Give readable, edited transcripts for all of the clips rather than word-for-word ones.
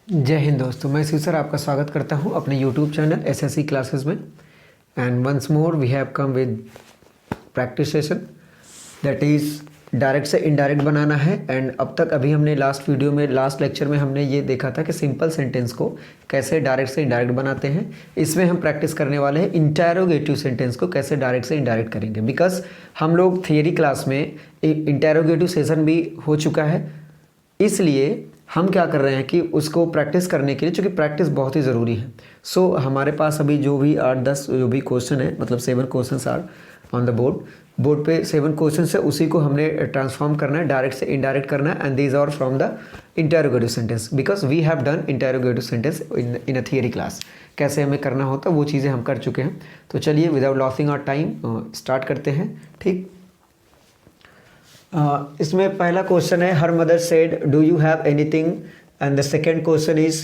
जय हिंद दोस्तों, मैं शिव सर आपका स्वागत करता हूं अपने YouTube चैनल एसएससी क्लासेस में। And once more we have come with practice session that is direct से इनडायरेक्ट बनाना है। एंड अब तक अभी हमने लास्ट लेक्चर में हमने ये देखा था कि सिंपल सेंटेंस को कैसे डायरेक्ट से इनडायरेक्ट बनाते हैं। इसमें हम प्रैक्टिस करने वाले हैं इंटेरोगेटिव सेंटेंस को कैसे डायरेक्ट से इनडायरेक्ट करेंगे। बिकॉज हम लोग थियरी क्लास में इंटेरोगेटिव सेशन भी हो चुका है, इसलिए हम क्या कर रहे हैं कि उसको प्रैक्टिस करने के लिए, चूँकि प्रैक्टिस बहुत ही ज़रूरी है। सो हमारे पास अभी जो भी 8-10 जो भी क्वेश्चन है, मतलब 7 question are on the board पे 7 क्वेश्चन है, उसी को हमने ट्रांसफॉर्म करना है, डायरेक्ट से इनडायरेक्ट करना है। And these are from the interrogative sentence because we have done interrogative sentence in a theory class. कैसे हमें करना होता है वो चीज़ें हम कर चुके हैं। तो चलिए without losing our time start करते हैं। ठीक, इसमें पहला क्वेश्चन है her mother said do you have anything, and the second question is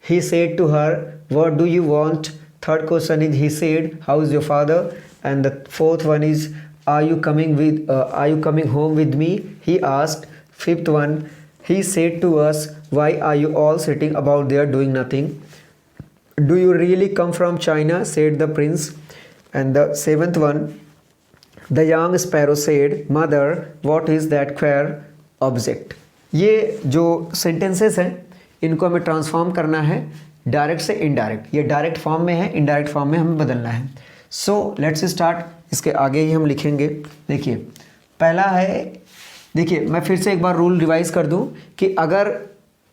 he said to her what do you want. Third question is he said how is your father, and the fourth one is are you coming home with me, he asked. Fifth one, he said to us why are you all sitting about there doing nothing, do you really come from China, said the prince. And the seventh one, the young sparrow said mother what is that queer object। ये जो sentences हैं इनको हमें transform करना है direct से indirect. ये direct form में है, इनडायरेक्ट फॉर्म में हमें बदलना है। So let's start. इसके आगे ही हम लिखेंगे। देखिए पहला है, देखिए मैं फिर से एक बार रूल रिवाइज कर दूं कि अगर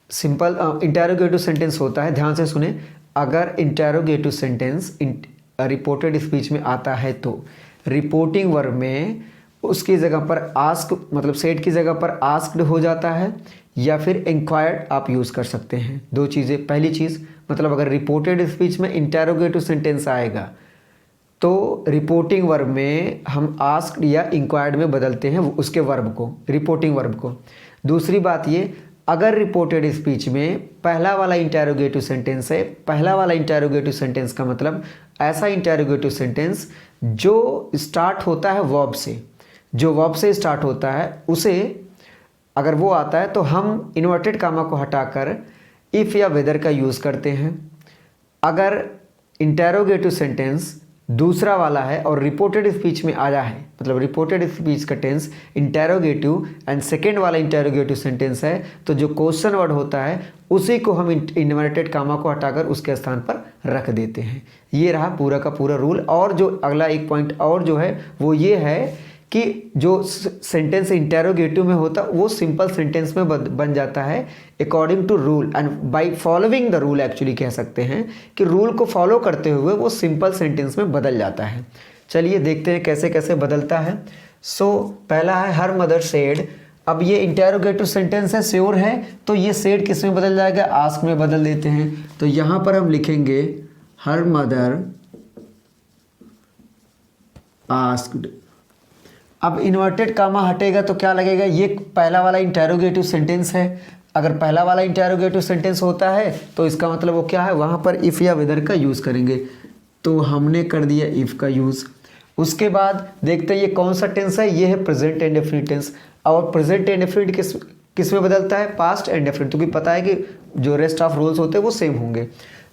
सिंपल इंटेरोगेटिव सेंटेंस होता है, ध्यान से सुने, अगर इंटेरोगेटिव सेंटेंस रिपोर्टेड स्पीच में आता है तो रिपोर्टिंग वर्ब में उसकी जगह पर आस्क, मतलब सेड की जगह पर आस्क्ड हो जाता है, या फिर इंक्वायर्ड आप यूज़ कर सकते हैं। दो चीज़ें। पहली चीज़, मतलब अगर रिपोर्टेड स्पीच में इंटेरोगेटिव सेंटेंस आएगा तो रिपोर्टिंग वर्ब में हम आस्क्ड या इंक्वायर्ड में बदलते हैं उसके वर्ब को, रिपोर्टिंग वर्ब को। दूसरी बात ये, अगर रिपोर्टेड स्पीच में पहला वाला इंटेरोगेटिव सेंटेंस है, पहला वाला इंटेरोगेटिव सेंटेंस का मतलब ऐसा इंटेरोगेटिव सेंटेंस जो स्टार्ट होता है वर्ब से, जो वर्ब से स्टार्ट होता है, उसे अगर वो आता है तो हम इन्वर्टेड कामा को हटाकर इफ़ या वेदर का यूज़ करते हैं। अगर इंटेरोगेटिव सेंटेंस दूसरा वाला है और रिपोर्टेड स्पीच में आया है, मतलब रिपोर्टेड स्पीच का टेंस इंटेरोगेटिव एंड सेकेंड वाला इंटेरोगेटिव सेंटेंस है, तो जो क्वेश्चन वर्ड होता है उसी को हम इन्वर्टेड कामा को हटाकर उसके स्थान पर रख देते हैं। ये रहा पूरा का पूरा रूल। और जो अगला एक पॉइंट और जो है वो ये है कि जो सेंटेंस इंटेरोगेटिव में होता है वो सिंपल सेंटेंस में बन जाता है according to rule and by following the rule. Actually कह सकते हैं कि रूल को फॉलो करते हुए वो सिंपल सेंटेंस में बदल जाता है। चलिए देखते हैं कैसे कैसे बदलता है। सो पहला है हर मदर सेड। अब ये इंटेरोगेटिव सेंटेंस है, श्योर है, तो ये सेड किस में बदल जाएगा, आस्क में बदल देते हैं। तो यहाँ पर हम लिखेंगे हर मदर आस्क्ड। अब इन्वर्टेड कामा हटेगा तो क्या लगेगा, ये पहला वाला इंटेरोगेटिव सेंटेंस है। अगर पहला वाला इंटेरोगेटिव सेंटेंस होता है तो इसका मतलब वो क्या है, वहाँ पर इफ़ या वेदर का यूज़ करेंगे। तो हमने कर दिया इफ़ का यूज़। उसके बाद देखते हैं ये कौन सा टेंस है, ये है प्रेजेंट इंडेफिनिट टेंस। और प्रेजेंट इंडेफिनिट किस में बदलता है, पास्ट इंडेफिनिट। क्योंकि पता है कि जो रेस्ट ऑफ रूल्स होते हैं वो सेम होंगे,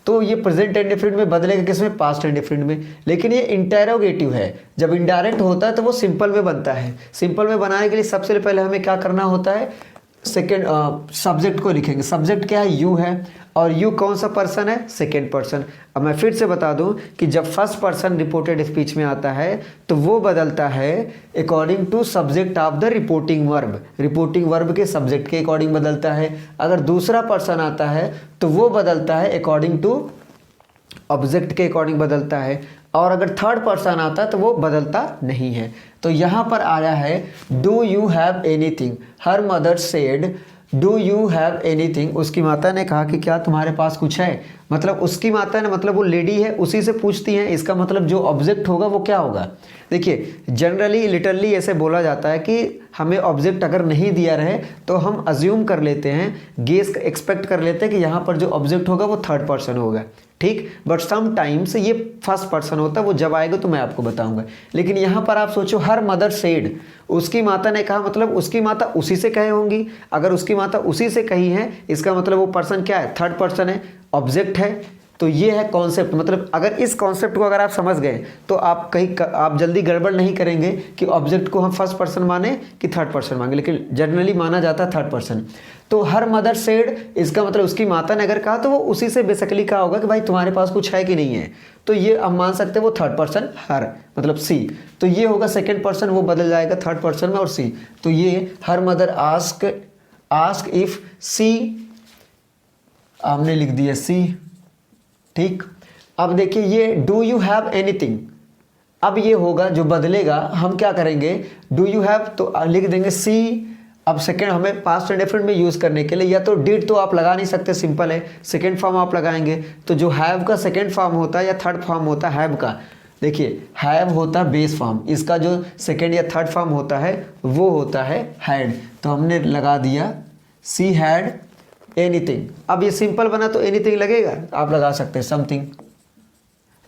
तो ये प्रेजेंट इंडेफिनिट में बदलेगा किस में, पास्ट इंडेफिनिट में। लेकिन ये इंटेरोगेटिव है, जब इनडायरेक्ट होता है तो वो सिंपल में बनता है। सिंपल में बनाने के लिए सबसे पहले हमें क्या करना होता है, सेकेंड सब्जेक्ट को लिखेंगे। सब्जेक्ट क्या है, यू है, और यू कौन सा पर्सन है, सेकेंड पर्सन। अब मैं फिर से बता दूं कि जब फर्स्ट पर्सन रिपोर्टेड स्पीच में आता है तो वो बदलता है according to subject of the reporting verb. Reporting verb के सब्जेक्ट के अकॉर्डिंग बदलता है। अगर दूसरा पर्सन आता है तो वो बदलता है अकॉर्डिंग टू ऑब्जेक्ट के अकॉर्डिंग बदलता है। और अगर थर्ड पर्सन आता है तो वो बदलता नहीं है। तो यहाँ पर आया है do you have anything. Her mother said do you have anything. उसकी माता ने कहा कि क्या तुम्हारे पास कुछ है। मतलब उसकी माता ने, मतलब वो लेडी है, उसी से पूछती हैं। इसका मतलब जो ऑब्जेक्ट होगा वो क्या होगा। देखिए जनरली लिटरली ऐसे बोला जाता है कि हमें ऑब्जेक्ट अगर नहीं दिया रहे तो हम अज्यूम कर लेते हैं, गेस एक्सपेक्ट कर लेते हैं कि यहाँ पर जो ऑब्जेक्ट होगा वो थर्ड पर्सन होगा। ठीक। बट सम टाइम्स ये फर्स्ट पर्सन होता है, वो जब आएगा तो मैं आपको बताऊंगा। लेकिन यहाँ पर आप सोचो, हर मदर सेड, उसकी माता ने कहा, मतलब उसकी माता उसी से कहे होंगी। अगर उसकी माता उसी से कही है, इसका मतलब वो पर्सन क्या है, थर्ड पर्सन है, ऑब्जेक्ट है। तो ये है कॉन्सेप्ट। मतलब अगर इस कॉन्सेप्ट को अगर आप समझ गए तो आप आप जल्दी गड़बड़ नहीं करेंगे कि ऑब्जेक्ट को हम फर्स्ट पर्सन माने कि थर्ड पर्सन मांगे, लेकिन जनरली माना जाता है थर्ड पर्सन। तो हर मदर सेड, इसका मतलब उसकी माता ने अगर कहा तो वो उसी से बेसिकली कहा होगा कि भाई तुम्हारे पास कुछ है कि नहीं है। तो ये हम मान सकते हैं वो थर्ड पर्सन हर, मतलब सी। तो ये होगा सेकेंड पर्सन, वो बदल जाएगा थर्ड पर्सन में, और सी। तो ये हर मदर आस्क इफ सी, हमने लिख दिया सी, ठीक। अब देखिए ये डू यू हैव एनीथिंग, अब ये होगा जो बदलेगा, हम क्या करेंगे, डू यू हैव तो लिख देंगे सी। अब सेकंड हमें पास्ट एंड डेफिनेट में यूज करने के लिए या तो डिड तो आप लगा नहीं सकते, सिंपल है, सेकंड फॉर्म आप लगाएंगे। तो जो हैव का सेकंड फॉर्म होता है या थर्ड फॉर्म होता है हैव का, देखिए हैव होता है बेस फॉर्म, इसका जो सेकंड या थर्ड फॉर्म होता है वो होता है हैड। तो हमने लगा दिया सी हैड एनीथिंग। अब ये सिंपल बना तो एनीथिंग लगेगा, आप लगा सकते हैं समथिंग,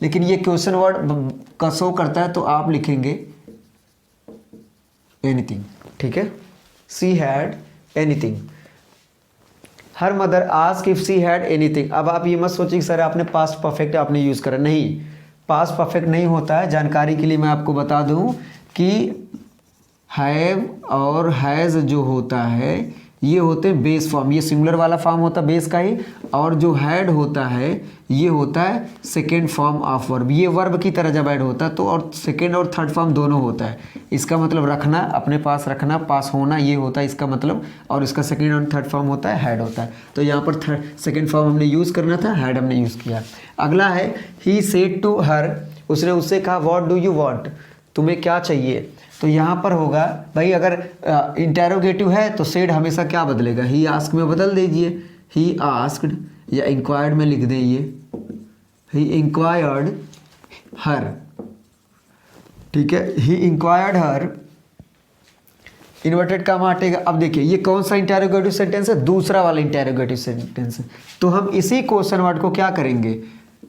लेकिन ये क्वेश्चन वर्ड का शो करता है तो आप लिखेंगे एनीथिंग, ठीक है। She had anything, her mother ask if she had anything. अब आप ये मत सोचिए सर आपने पास्ट परफेक्ट आपने यूज करा, नहीं, पास्ट परफेक्ट नहीं होता है। जानकारी के लिए मैं आपको बता दूं कि हैव और हैज़ जो होता है ये होते हैं बेस फॉर्म, ये सिंगुलर वाला फॉर्म होता है बेस का ही, और जो हैड होता है ये होता है सेकेंड फॉर्म ऑफ वर्ब। ये वर्ब की तरह जब ऐड होता है तो, और सेकेंड और थर्ड फॉर्म दोनों होता है। इसका मतलब रखना, अपने पास रखना, पास होना, ये होता है इसका मतलब, और इसका सेकेंड और थर्ड फॉर्म होता है हैड होता है। तो यहाँ पर सेकेंड फॉर्म हमने यूज़ करना था, हैड हमने यूज़ किया। अगला है ही सेड टू हर, उसने उससे कहा व्हाट डू यू वांट, तुम्हें क्या चाहिए। तो यहाँ पर होगा भाई, अगर इंटेरोगेटिव है तो सेड हमेशा क्या बदलेगा, ही आस्क में बदल दीजिए, ही आस्क्ड, या इंक्वायर्ड में लिख दीजिए, ही इंक्वायर्ड हर, ठीक है, ही इंक्वायर्ड हर, इन्वर्टेड कामा हटेगा। अब देखिए ये कौन सा इंटेरोगेटिव सेंटेंस है, दूसरा वाला इंटेरोगेटिव सेंटेंस है। तो हम इसी क्वेश्चन वर्ड को क्या करेंगे,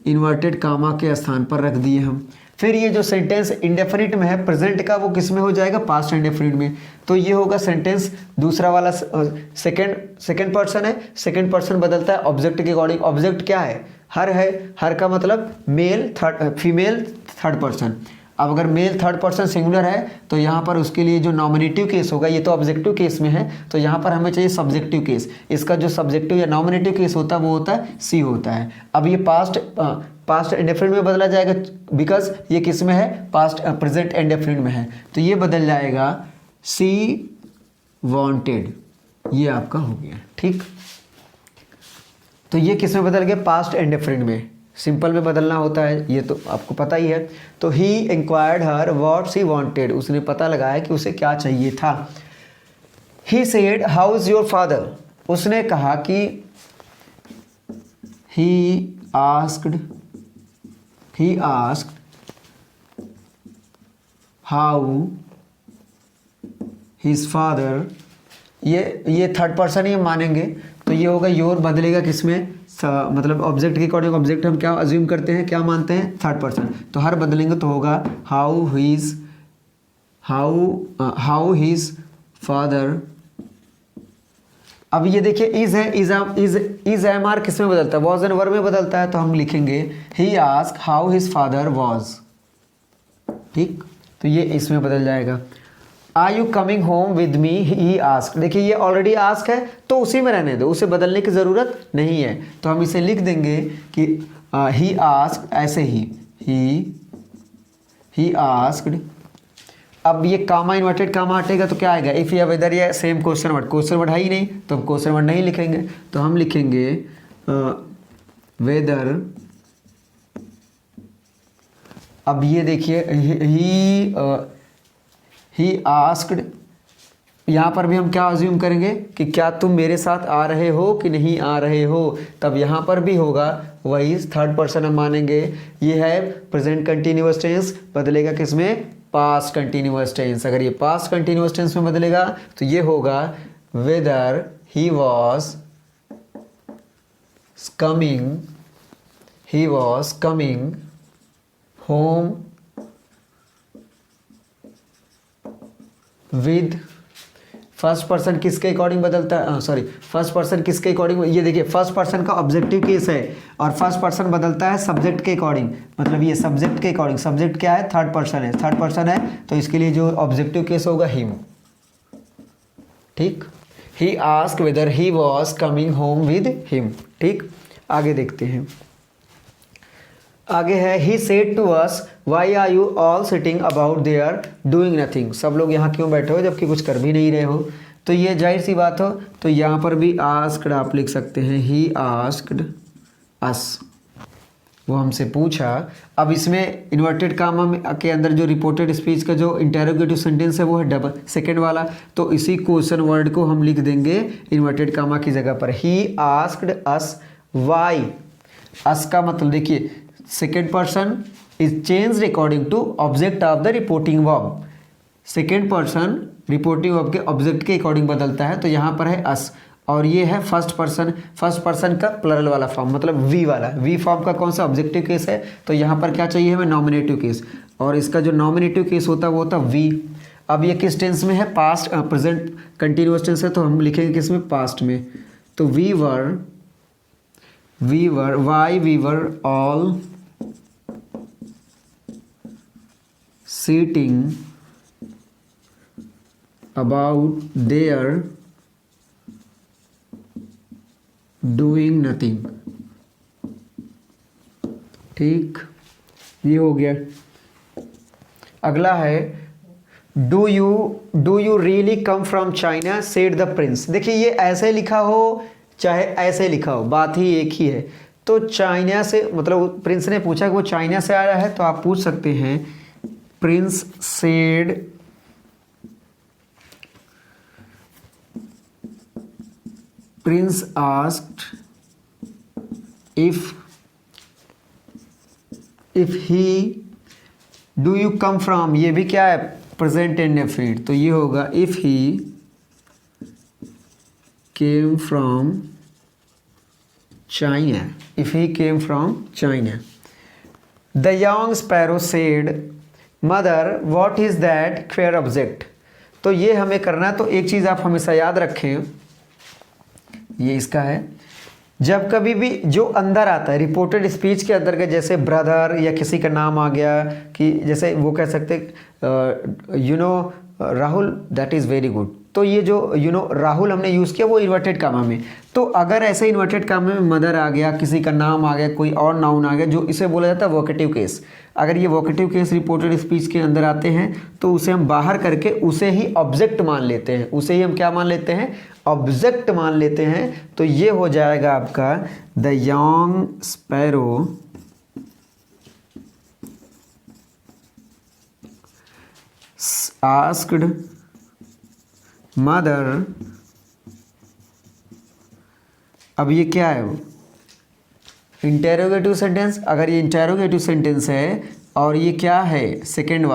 इन्वर्टेड कामा के स्थान पर रख दिए हम। फिर ये जो सेंटेंस इंडेफिनिट में है प्रेजेंट का, वो किस में हो जाएगा, पास्ट इंडेफिनिट में। तो ये होगा सेंटेंस दूसरा वाला, सेकंड पर्सन है, सेकंड पर्सन बदलता है ऑब्जेक्ट के अकॉर्डिंग। ऑब्जेक्ट क्या है, हर है, हर का मतलब मेल फीमेल थर्ड पर्सन। अब अगर मेल थर्ड पर्सन सिंगुलर है तो यहाँ पर उसके लिए जो नॉमिनेटिव केस होगा, ये तो ऑब्जेक्टिव केस में है, तो यहाँ पर हमें चाहिए सब्जेक्टिव केस। इसका जो सब्जेक्टिव या नॉमिनेटिव केस होता है वो होता है सी होता है। अब ये पास्ट इंडेफिनिट में बदला जाएगा, बिकॉज ये किस में है, पास्ट प्रेजेंट इंडेफिनिट में है। तो ये बदल जाएगा सी वांटेड, ये आपका हो गया, ठीक। तो ये किस में बदल गया, पास्ट इंडेफिनिट में। सिंपल में बदलना होता है, ये तो आपको पता ही है। तो he inquired her what she wanted, उसने पता लगाया कि उसे क्या चाहिए था। He said how is your father, उसने कहा कि he asked how his father, ये थर्ड पर्सन ही मानेंगे। तो ये होगा योर बदलेगा किसमें, मतलब ऑब्जेक्ट के अकॉर्डिंग। ऑब्जेक्ट हम क्या अज्यूम करते हैं, क्या मानते हैं, थर्ड पर्सन। तो हर बदलेंगे तो होगा हाउ हिज फादर। अब ये देखिए इज है, इज एम आर किस में बदलता है, वॉज एंड वर में बदलता है। तो हम लिखेंगे he ask how his father was, ठीक। तो ये इसमें बदल जाएगा। Are you coming home with me, he ask. देखिए ये ऑलरेडी आस्क है तो उसी में रहने दो, उसे बदलने की ज़रूरत नहीं है। तो हम इसे लिख देंगे कि ही आस्क, ऐसे ही आस्क्ड। अब ये कामा इन्वर्टेड कामा हटेगा तो क्या आएगा, इफ़ या वेदर, या सेम क्वेश्चन वर्ड है ही नहीं तो हम क्वेश्चन वर्ड नहीं लिखेंगे। तो हम लिखेंगे वेदर। अब ये देखिए ही आस्क्ड, यहाँ पर भी हम क्या अज्यूम करेंगे कि क्या तुम मेरे साथ आ रहे हो कि नहीं आ रहे हो। तब यहाँ पर भी होगा वही थर्ड पर्सन हम मानेंगे। ये है प्रेजेंट कंटिन्यूअस टेंस, बदलेगा किसमें, पास्ट कंटिन्यूअस टेंस। अगर ये पास्ट कंटिन्यूअस टेंस में बदलेगा तो ये होगा weather he was coming, he was coming home with, first person किसके अकॉर्डिंग बदलता है, सॉरी फर्स्ट पर्सन किसके अकॉर्डिंग, ये देखिए फर्स्ट पर्सन का ऑब्जेक्टिव केस है और फर्स्ट पर्सन बदलता है सब्जेक्ट के अकॉर्डिंग, मतलब ये सब्जेक्ट के अकॉर्डिंग, सब्जेक्ट क्या है, थर्ड पर्सन है, थर्ड पर्सन है तो इसके लिए जो ऑब्जेक्टिव केस होगा हिम। ठीक, he asked whether he was coming home with him. ठीक, आगे देखते हैं। आगे है he said to us why are you all sitting about there doing nothing, सब लोग यहाँ क्यों बैठे हो जबकि कुछ कर भी नहीं रहे हो। तो ये जाहिर सी बात हो, तो यहाँ पर भी आस्क्ड आप लिख सकते हैं, ही आस्क्ड अस, वो हमसे पूछा। अब इसमें इन्वर्टेड कामा के अंदर जो रिपोर्टेड स्पीच का जो इंटेरोगेटिव सेंटेंस है वो है डबल सेकेंड वाला, तो इसी क्वेश्चन वर्ड को हम लिख देंगे इन्वर्टेड कामा की जगह पर। ही आस्क्ड अस वाई, अस का मतलब देखिए second person is changed according to object of the reporting verb, second person reporting verb के ऑब्जेक्ट के अकॉर्डिंग बदलता है, तो यहाँ पर है अस और ये है फर्स्ट पर्सन का प्लरल वाला फॉर्म, मतलब वी वाला, वी फॉर्म का कौन सा ऑब्जेक्टिव केस है, तो यहाँ पर क्या चाहिए हमें, नॉमिनेटिव केस, और इसका जो नॉमिनेटिव केस होता है वो होता वी। अब ये किस टेंस में है, पास्ट प्रेजेंट कंटिन्यूअस टेंस है, तो हम लिखेंगे किस में, पास्ट में। तो we were why we were all sitting about their doing nothing। ठीक, ये हो गया। अगला है do you really come from China said the Prince. देखिए ये ऐसे लिखा हो चाहे ऐसे लिखा हो, बात ही एक ही है। तो चाइना से मतलब प्रिंस ने पूछा कि वो चाइना से आ रहा है, तो आप पूछ सकते हैं Prince said Prince asked if he do you come from, ये भी क्या है, प्रेजेंट इंडेफिनिट, तो ये होगा if he came from China, if he came from China। The young sparrow said mother what is that queer object. तो ये हमें करना है, तो एक चीज़ आप हमेशा याद रखें, ये इसका है, जब कभी भी जो अंदर आता है रिपोर्टेड स्पीच के अंदर के, जैसे ब्रदर या किसी का नाम आ गया, कि जैसे वो कह सकते you know Rahul that is very good, तो ये जो यू नो राहुल हमने यूज़ किया वो इन्वर्टेड कामा में। तो अगर ऐसे इन्वर्टेड कामा में मदर आ गया, किसी का नाम आ गया, कोई और नाउन आ गया, जो इसे बोला जाता है वोकेटिव केस, अगर ये वोकेटिव केस रिपोर्टेड स्पीच के अंदर आते हैं तो उसे हम बाहर करके उसे ही ऑब्जेक्ट मान लेते हैं, उसे ही हम क्या मान लेते हैं, ऑब्जेक्ट मान लेते हैं। तो ये हो जाएगा आपका the young sparrow asked mother. अब ये क्या है, इंटेरोगेटिव सेंटेंस, अगर ये इंटेरोगेटिव सेंटेंस है और ये क्या है, सेकेंड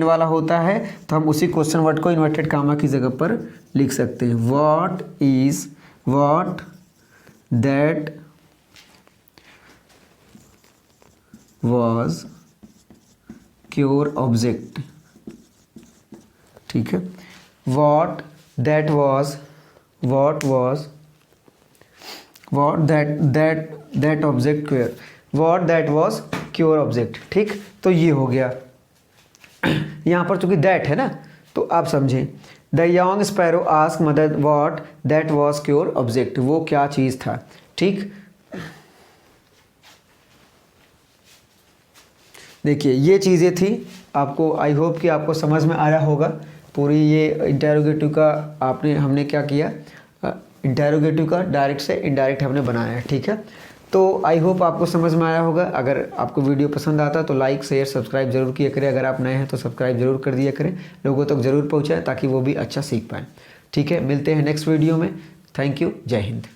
वाला होता है, तो हम उसी क्वेश्चन वर्ड को इन्वर्टेड कामा की जगह पर लिख सकते हैं। What that was cure object. ठीक है, what that object queer, what that was cure object. ठीक, तो ये हो गया। यहाँ पर चूंकि दैट है ना, तो आप समझें, the young sparrow ask mother what that was cure object, वो क्या चीज़ था। ठीक, देखिए ये चीज़ें थी, आपको आई होप कि आपको समझ में आया होगा पूरी ये इंटेरोगेटिव का। हमने क्या किया, इंटेरोगेटिव का डायरेक्ट से इनडायरेक्ट हमने बनाया है। ठीक है, तो आई होप आपको समझ में आया होगा। अगर आपको वीडियो पसंद आता तो लाइक शेयर सब्सक्राइब जरूर किया करें, अगर आप नए हैं तो सब्सक्राइब जरूर कर दिया करें, लोगों तक जरूर पहुँचाएँ ताकि वो भी अच्छा सीख पाएँ। ठीक है, मिलते हैं नेक्स्ट वीडियो में। थैंक यू, जय हिंद।